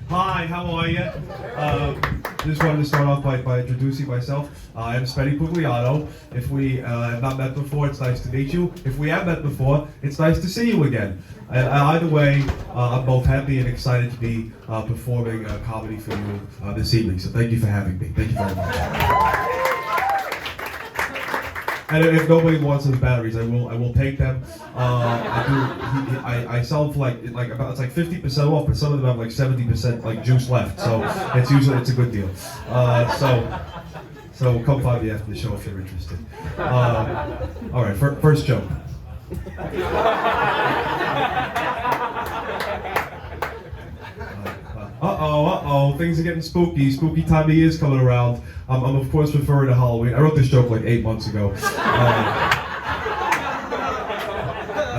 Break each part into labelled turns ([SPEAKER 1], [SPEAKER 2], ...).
[SPEAKER 1] Hi, how are you? Just wanted to start off by introducing myself. I'm Spenny Pugliano. If we have not met before, it's nice to meet you. If we have met before, it's nice to see you again. And either way, I'm both happy and excited to be performing comedy for you this evening. So thank you for having me. Thank you very much. And if nobody wants those batteries, I will take them. I sell them for it's like 50% off, but some of them have like 70% like juice left. So it's a good deal. So come find me after the show if you're interested. All right, first joke. Uh-oh, things are getting spooky. Spooky time of year is coming around. I'm of course referring to Halloween. I wrote this joke like 8 months ago.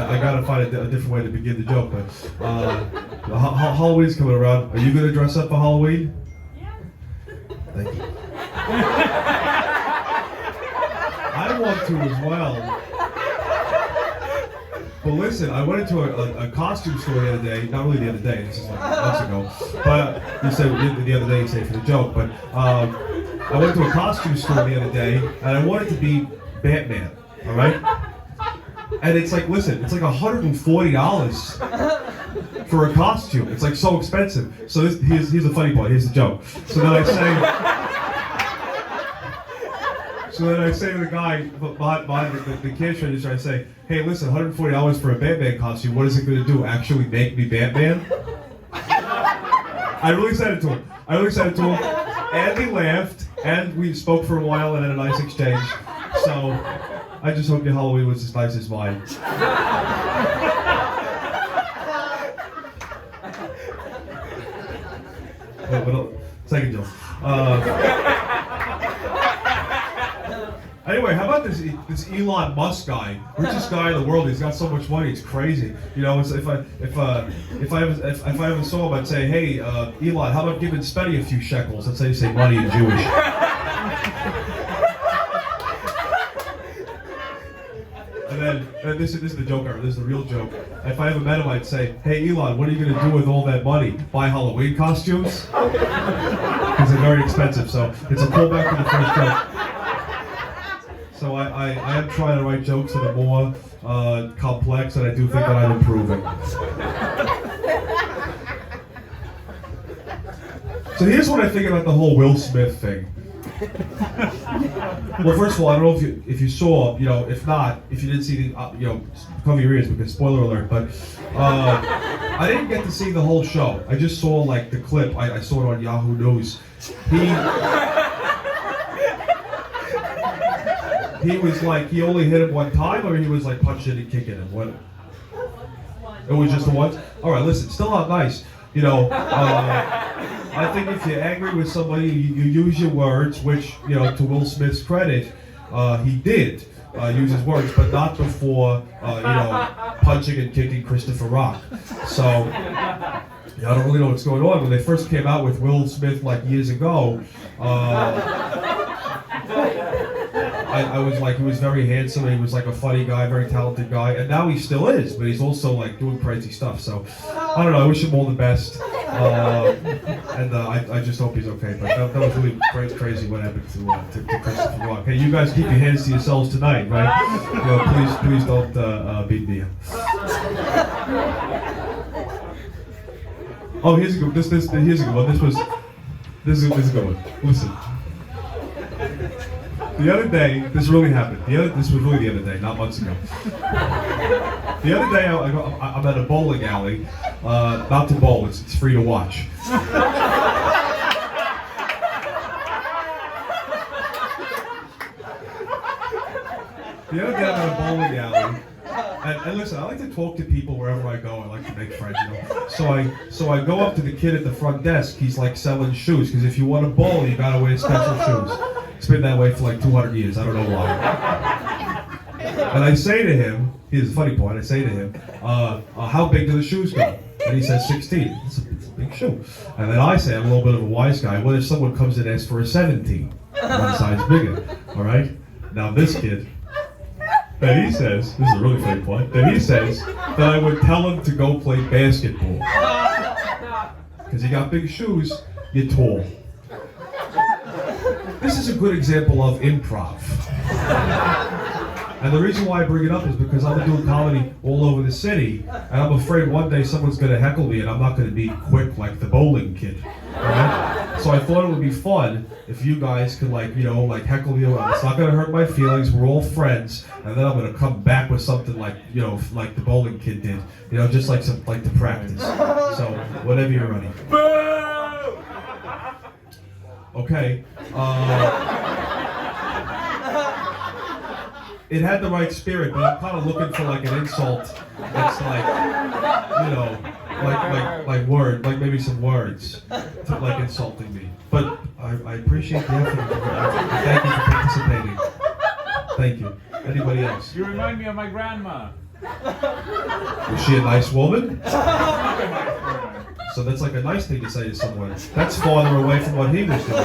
[SPEAKER 1] I gotta find a different way to begin the joke, but Halloween's coming around. Are you gonna dress up for Halloween?
[SPEAKER 2] Yeah.
[SPEAKER 1] Thank you. I want to as well. But listen, I went into a costume store the other day, not really the other day, this is like months ago, but you said the other day you say for the joke, but I went to a costume store the other day and I wanted to be Batman, all right? And it's like, listen, it's like $140 for a costume. It's like so expensive. So here's the funny part, here's the joke. So then I say to the guy behind the cash register, I say, hey, listen, $140 for a Batman costume, what is it going to do? Actually make me Batman? I really said it to him. And he laughed, and we spoke for a while and had a nice exchange. So, I just hope your Halloween was as nice as mine. Second joke. Anyway, how about this Elon Musk guy, richest guy in the world? He's got so much money, it's crazy. You know, if I ever saw him, I'd say, hey, Elon, how about giving Spenny a few shekels? That's how you say money in Jewish. And this is the joke. This is the real joke. If I ever met him, I'd say, hey, Elon, what are you going to do with all that money? Buy Halloween costumes? Because they're very expensive. So it's a pullback to the first joke. So I am trying to write jokes that are more complex, and I do think that I'm improving. So here's what I think about the whole Will Smith thing. Well, first of all, I don't know if you saw, you know, if you didn't see the, cover your ears because spoiler alert, but I didn't get to see the whole show. I just saw like the clip. I saw it on Yahoo News. He was like, he only hit him one time, or he was like punching and kicking him? What? It was just the once? Alright, listen, still not nice. You know, I think if you're angry with somebody, you use your words, which, you know, to Will Smith's credit, he did use his words, but not before, punching and kicking Christopher Rock. So, I don't really know what's going on. When they first came out with Will Smith like years ago, I was like, he was very handsome, and he was like a funny guy, very talented guy, and now he still is, but he's also like doing crazy stuff. So, I don't know, I wish him all the best, and I just hope he's okay. But that was really crazy what happened to Christopher Rock. Hey, you guys keep your hands to yourselves tonight, right? You know, please don't beat me up. Oh, here's a good. Here's a good one. This is a good one. Listen. The other day, this really happened. This was really the other day, not months ago. The other day, I'm at a bowling alley. Not to bowl, it's free to watch. The other day, I'm at a bowling alley. And listen, I like to talk to people wherever I go. I like to make friends, you know. So I go up to the kid at the front desk. He's like selling shoes, because if you want to bowl, you gotta wear special shoes. It's been that way for like 200 years. I don't know why. And I say to him, here's the funny part. I say to him, how big do the shoes go? And he says 16. It's a big shoe. And then I say, I'm a little bit of a wise guy. What if someone comes and asks for a 17? One size bigger. All right. Now this kid. Then he says, this is a really funny point, then he says that I would tell him to go play basketball. Because you got big shoes, you're tall. This is a good example of improv. And the reason why I bring it up is because I've been doing comedy all over the city, and I'm afraid one day someone's going to heckle me and I'm not going to be quick like the bowling kid. Right? So I thought it would be fun if you guys could heckle me. It's not going to hurt my feelings, we're all friends, and then I'm going to come back with something like the bowling kid did. Just like to practice. So whenever you're ready. Okay. It had the right spirit, but I'm kind of looking for like an insult that's like maybe some words to like insulting me. But I appreciate the effort. Thank you for participating. Thank you. Anybody else?
[SPEAKER 2] You remind me of my grandma.
[SPEAKER 1] Was she a nice woman? So that's like a nice thing to say to someone. That's farther away from what he was doing.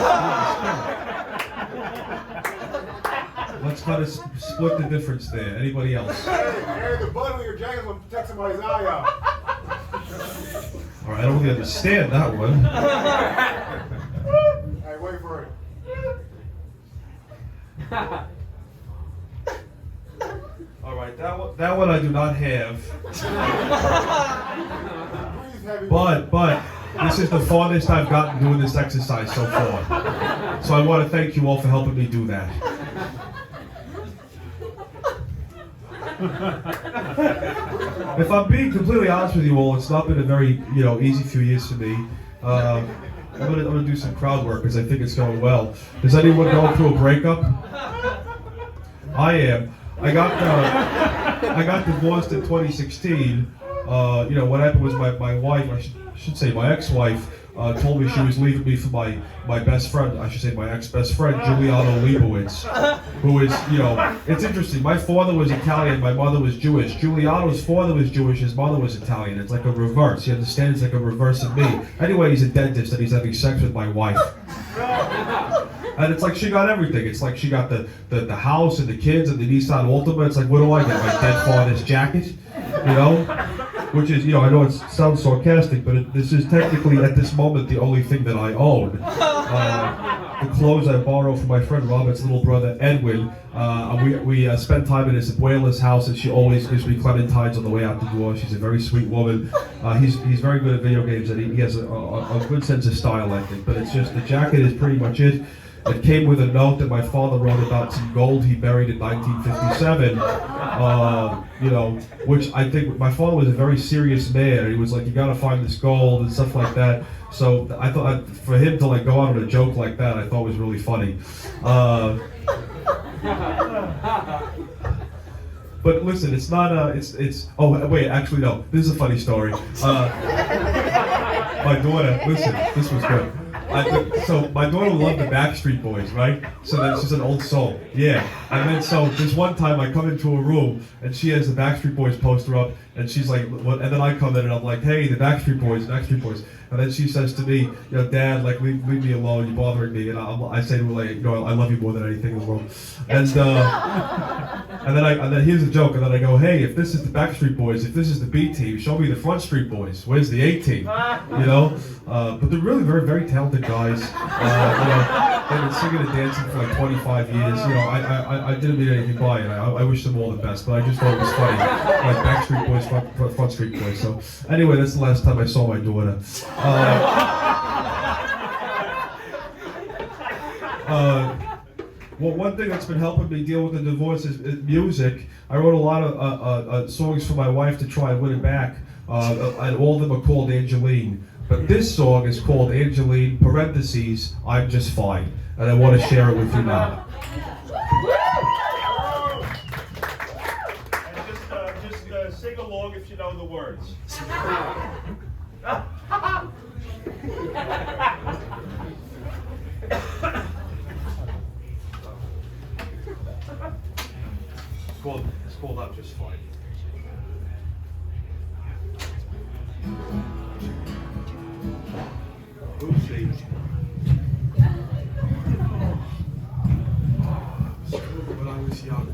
[SPEAKER 1] Let's kind of split the difference there. Anybody else?
[SPEAKER 3] Hey, the button of your jacket will protect somebody's eye out.
[SPEAKER 1] All right, I don't really understand that one.
[SPEAKER 3] Hey, wait for it.
[SPEAKER 1] All right, that one I do not have. But this is the farthest I've gotten doing this exercise so far. So I want to thank you all for helping me do that. If I'm being completely honest with you all, it's not been a very easy few years for me. I'm gonna do some crowd work because I think it's going well. Is anyone going through a breakup? I am. I got divorced in 2016. What happened was my wife, I should say my ex-wife, told me she was leaving me for my best friend, I should say my ex-best friend, Pugliano, who is, it's interesting. My father was Italian, my mother was Jewish. Giuliano's father was Jewish, his mother was Italian. It's like a reverse. You understand? It's like a reverse of me. Anyway, he's a dentist and he's having sex with my wife. And it's like she got everything. It's like she got the house and the kids and the Nissan Altima. It's like, what do I get? My dead father's jacket? Which is, I know it sounds sarcastic, but this is technically, at this moment, the only thing that I own. The clothes I borrow from my friend Robert's little brother, Edwin. We spend time at his abuela's house, and she always gives me clementines on the way out the door. She's a very sweet woman. He's very good at video games, and he has a good sense of style, I think. But it's just, the jacket is pretty much it. It came with a note that my father wrote about some gold he buried in 1957, which I think my father was a very serious man, and he was like, you gotta find this gold and stuff like that. So I thought for him to like go out on a joke like that, I thought was really funny. But listen, it's not oh wait, actually no, this is a funny story. My daughter, listen, this was good. So my daughter loved the Backstreet Boys, right? So then she's an old soul, yeah. And then so this one time I come into a room and she has the Backstreet Boys poster up, and she's like, what? And then I come in and I'm like, hey, the Backstreet Boys. And then she says to me, Dad, like leave me alone, you're bothering me. And I say to her like, I love you more than anything in the world. And then here's a joke, and then I go, hey, if this is the Backstreet Boys, if this is the B team, show me the Front Street Boys. Where's the A team? But they're really very, very talented guys. They've been singing and dancing for like 25 years. I didn't mean anything by it. I wish them all the best, but I just thought it was funny. Like Backstreet Boys, Front Street Boys. So anyway, that's the last time I saw my daughter. Well, one thing that's been helping me deal with the divorce is music. I wrote a lot of songs for my wife to try and win it back, and all of them are called Angeline. But this song is called Angeline, parentheses, I'm Just Fine. And I want to share it with you now. And just sing along if you know the words. It's called I'm Just Fine. Oopsie. When I was young.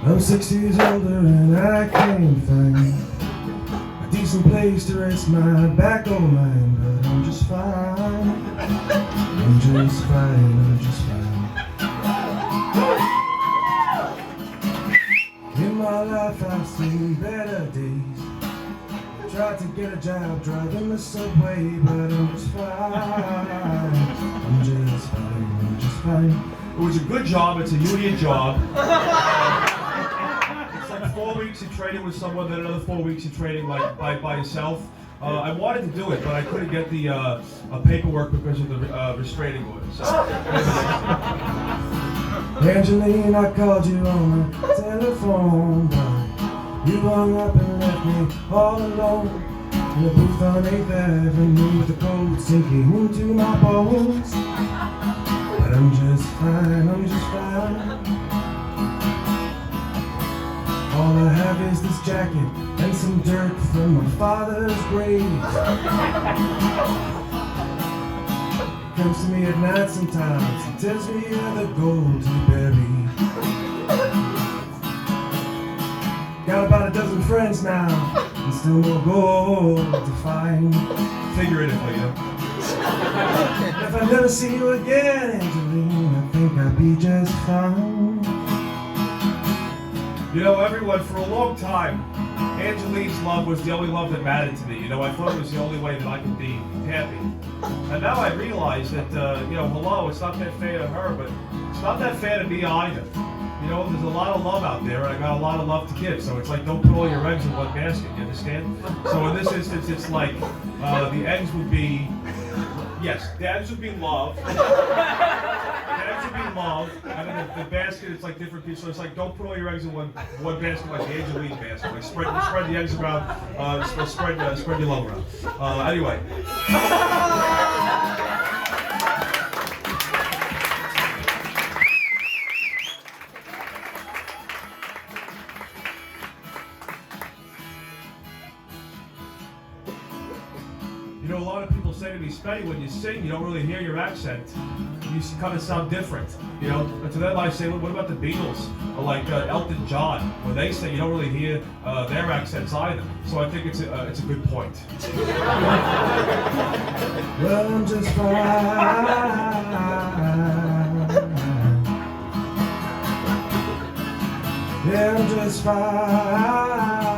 [SPEAKER 1] I'm 6 years older and I can't find a decent place to rest my back on mine, but I'm just fine. I'm just fine. I'm just fine. In my life I've seen better days. Tried to get a job driving the subway, but I'm just fine. I'm just fine. I'm just fine. It was a good job. It's a union job. It's like 4 weeks of training with someone, then another 4 weeks of training like by yourself. I wanted to do it, but I couldn't get the paperwork because of the restraining order. So. Angeline, I called you on the telephone, but you hung up and left me all alone in the booth on 8th Avenue with the cold sinking into my bones. But I'm just fine, I'm just fine. All I have is this jacket and some dirt from my father's grave. Comes to me at night sometimes and tells me of the gold he buried. Got about a dozen friends now, and still more gold to find. Figuratively, yeah. If I never see you again, Angeline, I think I'd be just fine. You know, everyone, for a long time, Angeline's love was the only love that mattered to me. You know, I thought it was the only way that I could be happy. And now I realize that, you know, hello, it's not that fair to her, but it's not that fair to me either. You know, there's a lot of love out there, and I got a lot of love to give. So it's like, don't put all your eggs in one basket, you understand? So in this instance, it's like, the eggs would be, yes, the eggs would be love. The eggs would be love, and then the basket, it's like different pieces. So it's like, don't put all your eggs in one basket, like the Angeline basket. Like spread the eggs around, spread your love around. Anyway. You know, a lot of people say to me, Spenny, when you sing, you don't really hear your accent. You kind of sound different, you know. And to them I say, well, what about the Beatles? Or like Elton John, when they sing, you don't really hear their accents either. So I think it's a good point. Well, I'm just fine. Yeah, I'm just fine.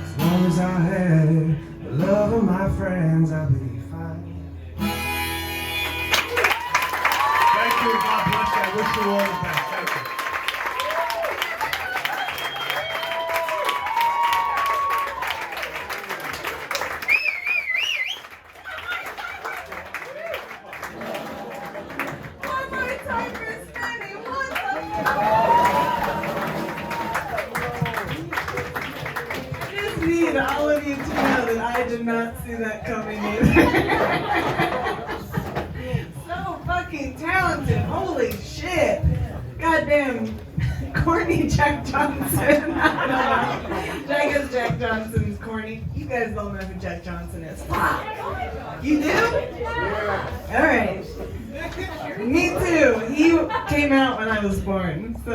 [SPEAKER 1] As long as I have the love of my friends, I'll be fine. Thank you, God bless you. I wish you all the best. Thank you.
[SPEAKER 2] One more time for Spenny. One more. I just need all of you to know that I did not see that coming either. So fucking talented. Holy shit. Goddamn corny Jack Johnson. I don't know. I guess Jack Johnson's corny. You guys all know who Jack Johnson is. Fuck. You do? Alright. Me too. He came out when I was born. So